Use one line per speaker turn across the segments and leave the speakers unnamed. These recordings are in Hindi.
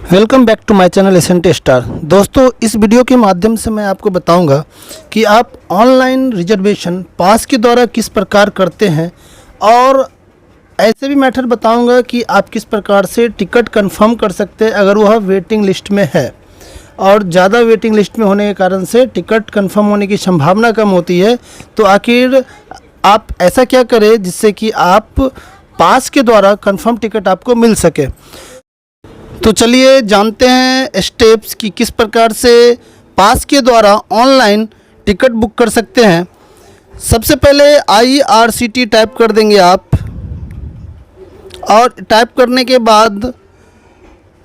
Welcome back to my channel S N T star. दोस्तों, इस वीडियो के माध्यम से मैं आपको बताऊंगा कि आप ऑनलाइन रिजर्वेशन पास के द्वारा किस प्रकार करते हैं और ऐसे भी मैथड बताऊंगा कि आप किस प्रकार से टिकट कंफर्म कर सकते हैं अगर वह वेटिंग लिस्ट में है। और ज़्यादा वेटिंग लिस्ट में होने के कारण से टिकट कंफर्म होने की संभावना कम होती है। तो आखिर आप ऐसा क्या करें जिससे कि आप पास के द्वारा कंफर्म टिकट आपको मिल सके। तो चलिए जानते हैं स्टेप्स कि किस प्रकार से पास के द्वारा ऑनलाइन टिकट बुक कर सकते हैं। सबसे पहले IRCT टाइप कर देंगे आप, और टाइप करने के बाद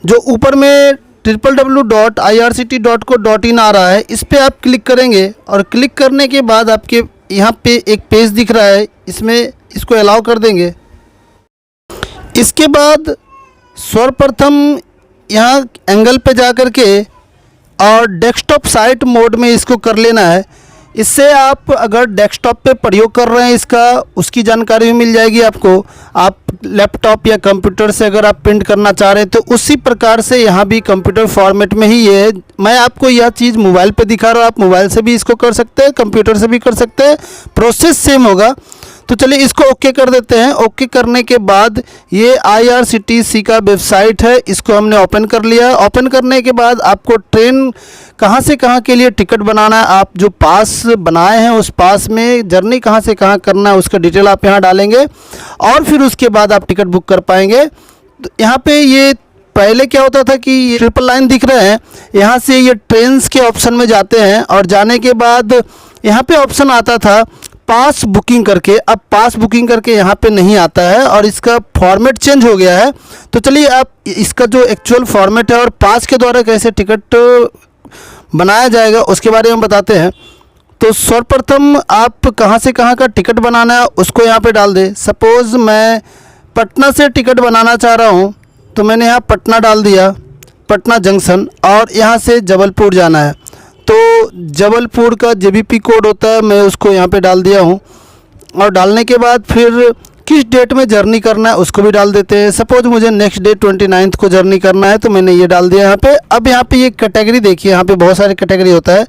जो ऊपर में www.irct.co.in आ रहा है, इस पर आप क्लिक करेंगे और क्लिक करने के बाद आपके यहाँ पे एक पेज दिख रहा है, इसको अलाउ कर देंगे। इसके बाद सर्वप्रथम यहाँ एंगल पे जा कर के और डेस्कटॉप साइट मोड में इसको कर लेना है। इससे आप अगर डेस्कटॉप पे प्रयोग कर रहे हैं उसकी जानकारी भी मिल जाएगी आपको। आप लैपटॉप या कंप्यूटर से अगर आप प्रिंट करना चाह रहे हैं तो उसी प्रकार से यहाँ भी कंप्यूटर फॉर्मेट में ही है। मैं आपको यह चीज़ मोबाइल पे दिखा रहा हूँ, आप मोबाइल से भी इसको कर सकते हैं, कंप्यूटर से भी कर सकते हैं, प्रोसेस सेम होगा। तो चलिए इसको ओके कर देते हैं। ओके करने के बाद ये IRCTC का वेबसाइट है, इसको हमने ओपन कर लिया। ओपन करने के बाद आपको ट्रेन कहाँ से कहाँ के लिए टिकट बनाना है, आप जो पास बनाए हैं उस पास में जर्नी कहाँ से कहाँ करना है उसका डिटेल आप यहाँ डालेंगे और फिर उसके बाद आप टिकट बुक कर पाएंगे। तो यहाँ पे ये पहले क्या होता था कि ये ट्रिपल लाइन दिख रहे हैं, यहाँ से ये ट्रेन्स के ऑप्शन में जाते हैं और जाने के बाद यहाँ पे ऑप्शन आता था पास बुकिंग करके। अब पास बुकिंग करके यहाँ पे नहीं आता है और इसका फॉर्मेट चेंज हो गया है। तो चलिए आप इसका जो एक्चुअल फॉर्मेट है और पास के द्वारा कैसे टिकट बनाया जाएगा उसके बारे में बताते हैं। तो सर्वप्रथम आप कहाँ से कहाँ का टिकट बनाना है उसको यहाँ पे डाल दें। सपोज़ मैं पटना से टिकट बनाना चाह रहा हूँ तो मैंने यहाँ पटना डाल दिया, पटना जंक्शन, और यहाँ से जबलपुर जाना है तो जबलपुर का JBP कोड होता है, मैं उसको यहाँ पे डाल दिया हूँ। और डालने के बाद फिर किस डेट में जर्नी करना है उसको भी डाल देते हैं। सपोज मुझे नेक्स्ट डे 29 को जर्नी करना है तो मैंने ये डाल दिया यहाँ पे। अब यहाँ पे ये कैटेगरी देखिए, यहाँ पे बहुत सारे कैटेगरी होता है।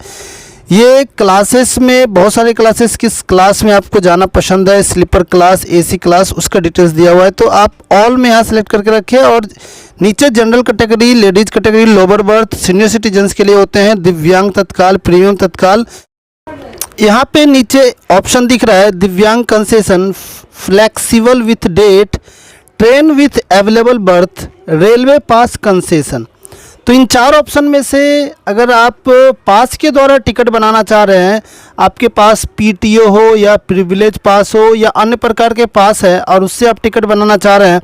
ये क्लासेस में बहुत सारे क्लासेस, किस क्लास में आपको जाना पसंद है, स्लीपर क्लास, AC क्लास, उसका डिटेल्स दिया हुआ है। तो आप ऑल में यहाँ सेलेक्ट करके रखें और नीचे general category, ladies category, lower berth, senior citizens के लिए होते हैं, दिव्यांग तत्काल, प्रीमियम तत्काल। यहाँ पे नीचे ऑप्शन दिख रहा है दिव्यांग concession, flexible with date, train with available berth, railway pass concession. तो इन चार ऑप्शन में से अगर आप पास के द्वारा टिकट बनाना चाह रहे हैं, आपके पास PTO हो या प्रिविलेज पास हो या अन्य प्रकार के पास है और उससे आप टिकट बनाना चाह रहे हैं,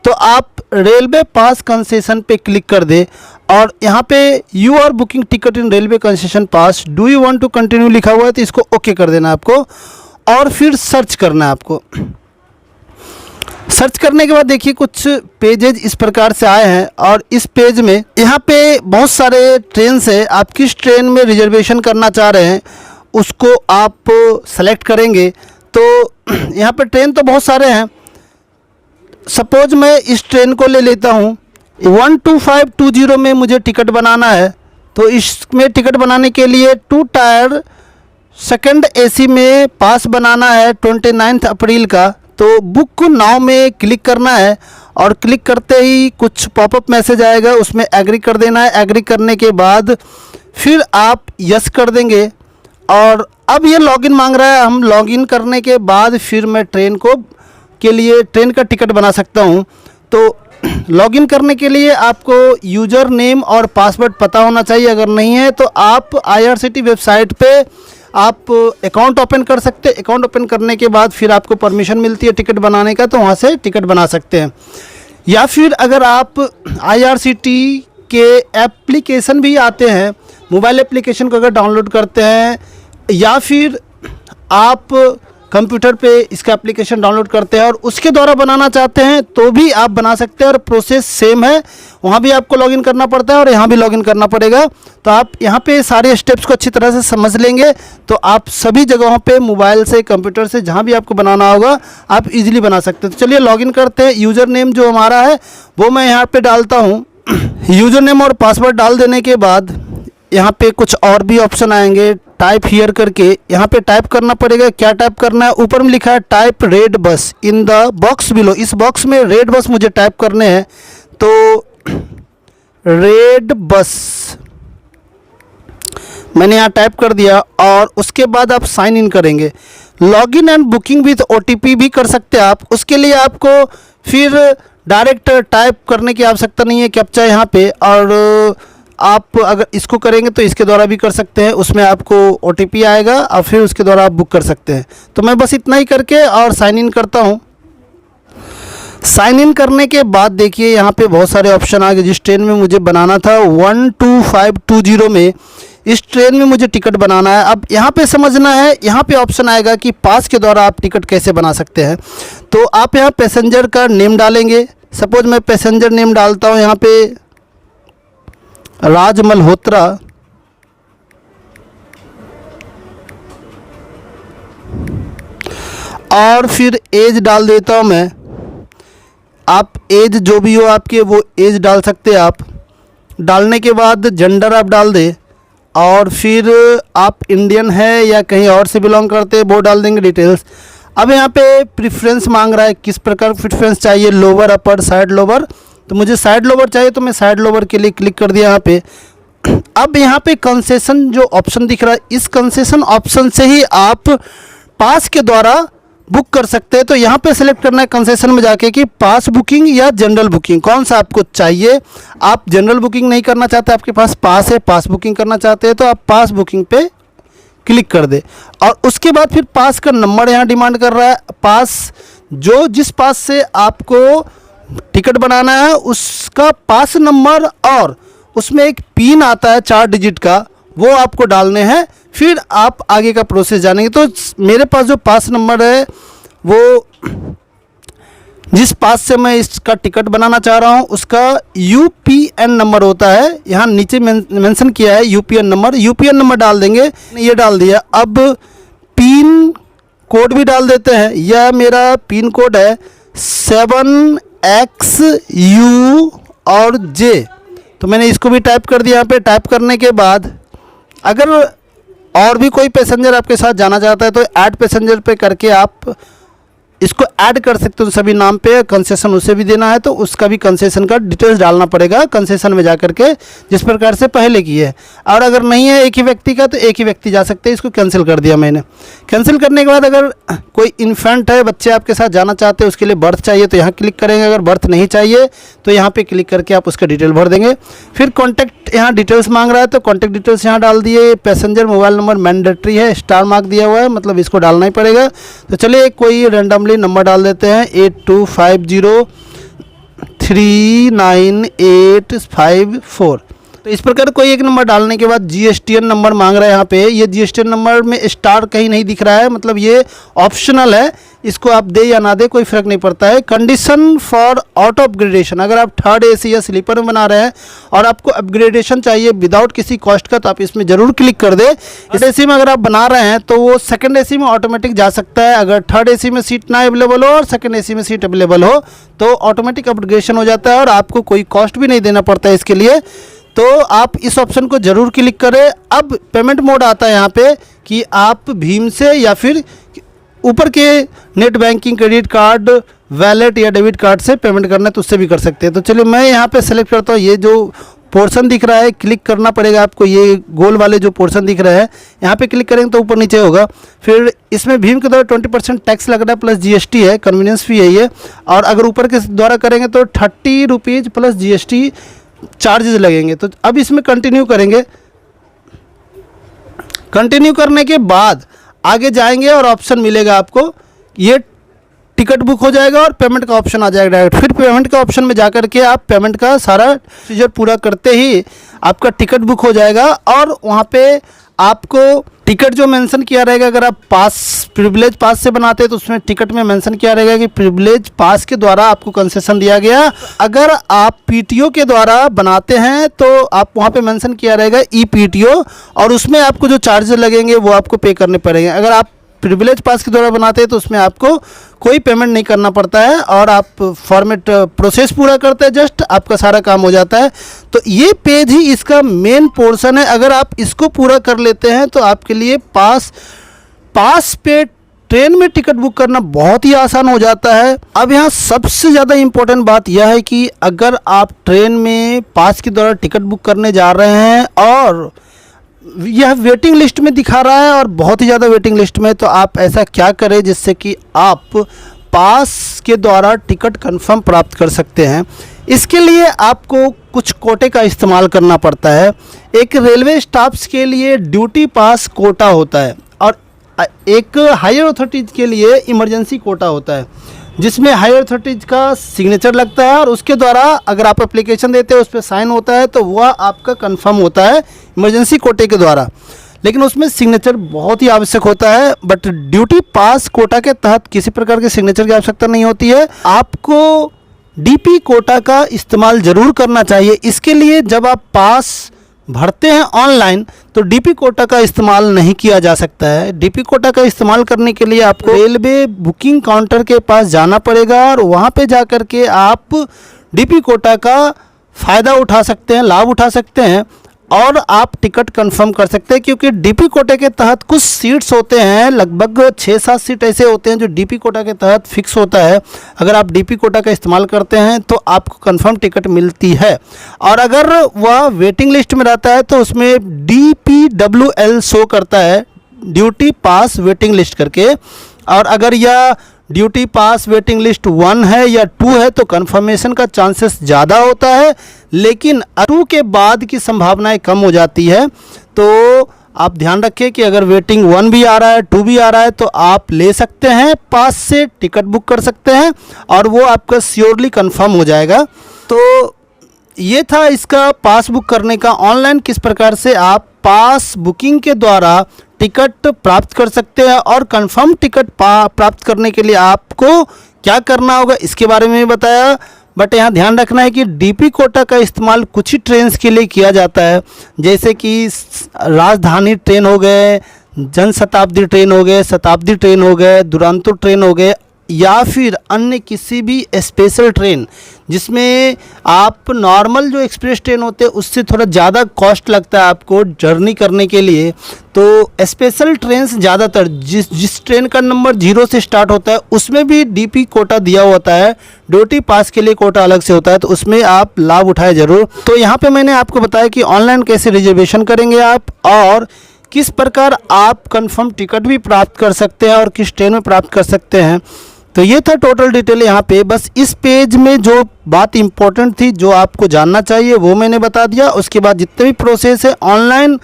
तो आप रेलवे पास कंसेशन पे क्लिक कर दे और यहाँ पे you are booking ticket in railway concession pass, do you want to continue लिखा हुआ है तो इसको ओके कर देना आपको और फिर सर्च करना है आपको। सर्च करने के बाद देखिए कुछ पेजेज इस प्रकार से आए हैं और इस पेज में यहाँ पे बहुत सारे ट्रेन है। आप किस ट्रेन में रिजर्वेशन करना चाह रहे हैं उसको आप सेलेक्ट करेंगे। तो यहाँ पे ट्रेन तो बहुत सारे हैं, सपोज मैं इस ट्रेन को ले लेता हूँ। 12520 में मुझे टिकट बनाना है तो इसमें टिकट बनाने के लिए 2 टायर सेकंड AC में पास बनाना है 29 अप्रैल का। तो बुक नाउ में क्लिक करना है और क्लिक करते ही कुछ पॉपअप मैसेज आएगा, उसमें एग्री कर देना है। एग्री करने के बाद फिर आप यस कर देंगे और अब ये लॉगिन मांग रहा है। हम लॉगिन करने के बाद फिर मैं ट्रेन का टिकट बना सकता हूँ। तो लॉगिन करने के लिए आपको यूज़र नेम और पासवर्ड पता होना चाहिए। अगर नहीं है तो आप IRCT वेबसाइट पे आप अकाउंट ओपन कर सकते हैं। अकाउंट ओपन करने के बाद फिर आपको परमिशन मिलती है टिकट बनाने का, तो वहाँ से टिकट बना सकते हैं। या फिर अगर आप IRCT के एप्लीकेशन भी आते हैं, मोबाइल एप्लीकेशन को अगर डाउनलोड करते हैं या फिर आप कंप्यूटर पे इसका एप्लीकेशन डाउनलोड करते हैं और उसके द्वारा बनाना चाहते हैं तो भी आप बना सकते हैं और प्रोसेस सेम है। वहाँ भी आपको लॉगिन करना पड़ता है और यहाँ भी लॉगिन करना पड़ेगा। तो आप यहाँ पे सारे स्टेप्स को अच्छी तरह से समझ लेंगे तो आप सभी जगहों पे मोबाइल से, कंप्यूटर से, जहाँ भी आपको बनाना होगा आप इजीली बना सकते हैं। तो चलिए लॉगिन करते हैं। यूज़र नेम जो हमारा है वो मैं यहाँ पे डालता हूँ यूज़र नेम और पासवर्ड डाल देने के बाद यहाँ पे कुछ और भी ऑप्शन आएंगे, टाइप हियर करके। यहाँ पे टाइप करना पड़ेगा। क्या टाइप करना है? ऊपर में लिखा है type red bus in the box below. इस बॉक्स में रेड बस मुझे टाइप करने हैं, तो रेड बस मैंने यहाँ टाइप कर दिया और उसके बाद आप साइन इन करेंगे। Login and booking with OTP भी कर सकते हैं आप। उसके लिए आपको फिर डायरेक्ट टाइप करने की आवश्यकता नहीं है कैप्चा यहाँ पे, और आप अगर इसको करेंगे तो इसके द्वारा भी कर सकते हैं। उसमें आपको OTP आएगा और फिर उसके द्वारा आप बुक कर सकते हैं। तो मैं बस इतना ही करके और साइन इन करता हूँ। साइन इन करने के बाद देखिए यहाँ पे बहुत सारे ऑप्शन आ गए। जिस ट्रेन में मुझे बनाना था 12520 में, इस ट्रेन में मुझे टिकट बनाना है। अब यहाँ पे समझना है, यहाँ पे ऑप्शन आएगा कि पास के द्वारा आप टिकट कैसे बना सकते हैं। तो आप यहाँ पैसेंजर का नेम डालेंगे। सपोज मैं पैसेंजर नेम डालता हूँ यहाँ पे राज मल्होत्रा, और फिर एज डाल देता हूँ मैं। आप एज जो भी हो आपके वो एज डाल सकते हैं आप। डालने के बाद जेंडर आप डाल दें, और फिर आप इंडियन है या कहीं और से बिलोंग करते हैं वो डाल देंगे डिटेल्स। अब यहाँ पे प्रेफरेंस मांग रहा है, किस प्रकार प्रेफरेंस चाहिए, लोअर अपर साइड लोअर। तो मुझे साइड लोअर चाहिए, तो मैं साइड लोअर के लिए क्लिक कर दिया यहाँ पे। अब यहाँ पे कंसेशन जो ऑप्शन दिख रहा है, इस कंसेशन ऑप्शन से ही आप पास के द्वारा बुक कर सकते हैं। तो यहाँ पे सेलेक्ट करना है कंसेशन में जाके कि पास बुकिंग या जनरल बुकिंग कौन सा आपको चाहिए। आप जनरल बुकिंग नहीं करना चाहते, आपके पास पास है, पास बुकिंग करना चाहते हैं, तो आप पास बुकिंग पे क्लिक कर दे। और उसके बाद फिर पास का नंबर यहाँ डिमांड कर रहा है। पास जिस पास से आपको टिकट बनाना है उसका पास नंबर, और उसमें एक पिन आता है 4 डिजिट का, वो आपको डालने हैं। फिर आप आगे का प्रोसेस जानेंगे। तो मेरे पास जो पास नंबर है, वो जिस पास से मैं इसका टिकट बनाना चाह रहा हूँ उसका UPN नंबर होता है। यहाँ नीचे मेंशन किया है UPN नंबर। UPN नंबर डाल देंगे, ये डाल दिया। अब पिन कोड भी डाल देते हैं। यह मेरा पिन कोड है 7XU और J। तो मैंने इसको भी टाइप कर दिया। यहाँ पे टाइप करने के बाद अगर और भी कोई पैसेंजर आपके साथ जाना चाहता है तो ऐड पैसेंजर पे करके आप इसको ऐड कर सकते हो सभी नाम पे। कंसेशन उसे भी देना है तो उसका भी कंसेशन का डिटेल्स डालना पड़ेगा कंसेशन में जा करके, जिस प्रकार से पहले की है। और अगर नहीं है एक ही व्यक्ति का तो एक ही व्यक्ति जा सकते हैं। इसको कैंसिल कर दिया मैंने। कैंसिल करने के बाद अगर कोई इन्फेंट है, बच्चे आपके साथ जाना चाहते हैं, उसके लिए बर्थ चाहिए तो यहाँ क्लिक करेंगे। अगर बर्थ नहीं चाहिए तो यहाँ पर क्लिक करके आप उसका डिटेल भर देंगे। फिर कॉन्टैक्ट यहाँ डिटेल्स मांग रहा है तो कॉन्टैक्ट डिटेल्स यहाँ डाल दिए। पैसेंजर मोबाइल नंबर मैंडेटरी है, स्टार मार्क दिया हुआ है, मतलब इसको डालना ही पड़ेगा। तो चलिए कोई रैंडमली नंबर डाल देते हैं 8250398854। तो इस प्रकार कोई एक नंबर डालने के बाद GSTN नंबर मांग रहा है यहाँ पे। ये GSTN नंबर में स्टार कहीं नहीं दिख रहा है, मतलब ये ऑप्शनल है। इसको आप दे या ना दे कोई फ़र्क नहीं पड़ता है। कंडीशन फॉर ऑटो अपग्रेडेशन, अगर आप 3rd AC या स्लीपर में बना रहे हैं और आपको अपग्रेडेशन चाहिए विदाउट किसी कॉस्ट का, तो आप इसमें ज़रूर क्लिक कर दे। इस AC में अगर आप बना रहे हैं तो वो 2nd AC में ऑटोमेटिक जा सकता है। अगर 3rd AC में सीट ना अवेलेबल हो और 2nd AC में सीट अवेलेबल हो तो ऑटोमेटिक अपग्रेडेशन हो जाता है और आपको कोई कॉस्ट भी नहीं देना पड़ता है इसके लिए। तो आप इस ऑप्शन को ज़रूर क्लिक करें। अब पेमेंट मोड आता है यहाँ पे कि आप भीम से या फिर ऊपर के net banking, credit card, wallet या डेबिट कार्ड से पेमेंट करना है तो उससे भी कर सकते हैं। तो चलिए मैं यहाँ पे सेलेक्ट करता हूँ। ये जो पोर्शन दिख रहा है क्लिक करना पड़ेगा आपको। ये गोल वाले जो पोर्शन दिख रहा है यहाँ पे क्लिक करेंगे तो ऊपर नीचे होगा। फिर इसमें भीम के द्वारा 20% टैक्स लग रहा है प्लस GST है, कन्वीनियंस फी है ये। और अगर ऊपर के द्वारा करेंगे तो 30 रुपीज़ प्लस GST चार्जेस लगेंगे। तो अब इसमें कंटिन्यू करेंगे। कंटिन्यू करने के बाद आगे जाएंगे और ऑप्शन मिलेगा आपको, ये टिकट बुक हो जाएगा और पेमेंट का ऑप्शन आ जाएगा डायरेक्ट। फिर पेमेंट का ऑप्शन में जाकर के आप पेमेंट का सारा प्रोसीजर पूरा करते ही आपका टिकट बुक हो जाएगा। और वहाँ पे आपको टिकट जो मेंशन किया रहेगा, अगर आप पास प्रिविलेज पास से बनाते हैं तो उसमें टिकट में मेंशन किया रहेगा कि प्रिविलेज पास के द्वारा आपको कंसेशन दिया गया। अगर आप PTO के द्वारा बनाते हैं तो आप वहाँ पे मेंशन किया रहेगा EPTO, और उसमें आपको जो चार्जेस लगेंगे वो आपको पे करने पड़ेंगे। अगर आप प्रिविलेज पास के द्वारा बनाते हैं तो उसमें आपको कोई पेमेंट नहीं करना पड़ता है और आप फॉर्मेट प्रोसेस पूरा करते हैं, जस्ट आपका सारा काम हो जाता है। तो ये पेज ही इसका मेन पोर्शन है। अगर आप इसको पूरा कर लेते हैं तो आपके लिए पास पे ट्रेन में टिकट बुक करना बहुत ही आसान हो जाता है। अब यहाँ सबसे ज़्यादा इम्पोर्टेंट बात यह है कि अगर आप ट्रेन में पास के द्वारा टिकट बुक करने जा रहे हैं और यह वेटिंग लिस्ट में दिखा रहा है और बहुत ही ज़्यादा वेटिंग लिस्ट में, तो आप ऐसा क्या करें जिससे कि आप पास के द्वारा टिकट कंफर्म प्राप्त कर सकते हैं। इसके लिए आपको कुछ कोटे का इस्तेमाल करना पड़ता है। एक रेलवे स्टाफ्स के लिए ड्यूटी पास कोटा होता है और एक हायर अथॉरिटीज़ के लिए इमरजेंसी कोटा होता है, जिसमें हायर अथॉरिटीज़ का सिग्नेचर लगता है और उसके द्वारा अगर आप एप्लीकेशन देते हैं उस पर साइन होता है तो वह आपका कंफर्म होता है इमरजेंसी कोटे के द्वारा। लेकिन उसमें सिग्नेचर बहुत ही आवश्यक होता है, बट ड्यूटी पास कोटा के तहत किसी प्रकार के सिग्नेचर की आवश्यकता नहीं होती है। आपको डीपी कोटा का इस्तेमाल ज़रूर करना चाहिए। इसके लिए जब आप पास भरते हैं ऑनलाइन तो डीपी कोटा का इस्तेमाल नहीं किया जा सकता है। डीपी कोटा का इस्तेमाल करने के लिए आपको रेलवे बुकिंग काउंटर के पास जाना पड़ेगा और वहाँ पे जा कर के आप डीपी कोटा का फ़ायदा उठा सकते हैं, लाभ उठा सकते हैं और आप टिकट कंफर्म कर सकते हैं। क्योंकि डीपी कोटे के तहत कुछ सीट्स होते हैं, लगभग 6-7 सीट ऐसे होते हैं जो डीपी कोटा के तहत फिक्स होता है। अगर आप डीपी कोटा का इस्तेमाल करते हैं तो आपको कंफर्म टिकट मिलती है और अगर वह वेटिंग लिस्ट में रहता है तो उसमें DPWL शो करता है, ड्यूटी पास वेटिंग लिस्ट करके। और अगर यह ड्यूटी पास वेटिंग लिस्ट 1 है या 2 है तो कंफर्मेशन का चांसेस ज़्यादा होता है, लेकिन 2 के बाद की संभावनाएं कम हो जाती है। तो आप ध्यान रखें कि अगर वेटिंग 1 भी आ रहा है, 2 भी आ रहा है तो आप ले सकते हैं, पास से टिकट बुक कर सकते हैं और वो आपका श्योरली कंफर्म हो जाएगा। तो ये था इसका पास बुक करने का। ऑनलाइन किस प्रकार से आप पास बुकिंग के द्वारा टिकट प्राप्त कर सकते हैं और कंफर्म टिकट प्राप्त करने के लिए आपको क्या करना होगा इसके बारे में बताया। बट यहाँ ध्यान रखना है कि डीपी कोटा का इस्तेमाल कुछ ही ट्रेन्स के लिए किया जाता है, जैसे कि राजधानी ट्रेन हो गए, जनशताब्दी ट्रेन हो गए, शताब्दी ट्रेन हो गए, दुरंतो ट्रेन हो गए, या फिर अन्य किसी भी स्पेशल ट्रेन जिसमें आप नॉर्मल जो एक्सप्रेस ट्रेन होते हैं उससे थोड़ा ज़्यादा कॉस्ट लगता है आपको जर्नी करने के लिए। तो स्पेशल ट्रेन ज़्यादातर जिस ट्रेन का नंबर 0 से स्टार्ट होता है उसमें भी डीपी कोटा दिया होता है, ड्यूटी पास के लिए कोटा अलग से होता है, तो उसमें आप लाभ उठाए ज़रूर। तो यहाँ पे मैंने आपको बताया कि ऑनलाइन कैसे रिजर्वेशन करेंगे आप और किस प्रकार आप कंफर्म टिकट भी प्राप्त कर सकते हैं और किस ट्रेन में प्राप्त कर सकते हैं। तो ये था टोटल डिटेल यहाँ पे। बस इस पेज में जो बात इंपॉर्टेंट थी, जो आपको जानना चाहिए वो मैंने बता दिया। उसके बाद जितने भी प्रोसेस है ऑनलाइन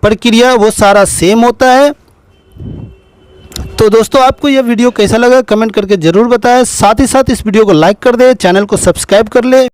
प्रक्रिया वो सारा सेम होता है। तो दोस्तों आपको यह वीडियो कैसा लगा कमेंट करके ज़रूर बताएं। साथ ही साथ इस वीडियो को लाइक कर दें, चैनल को सब्सक्राइब कर ले।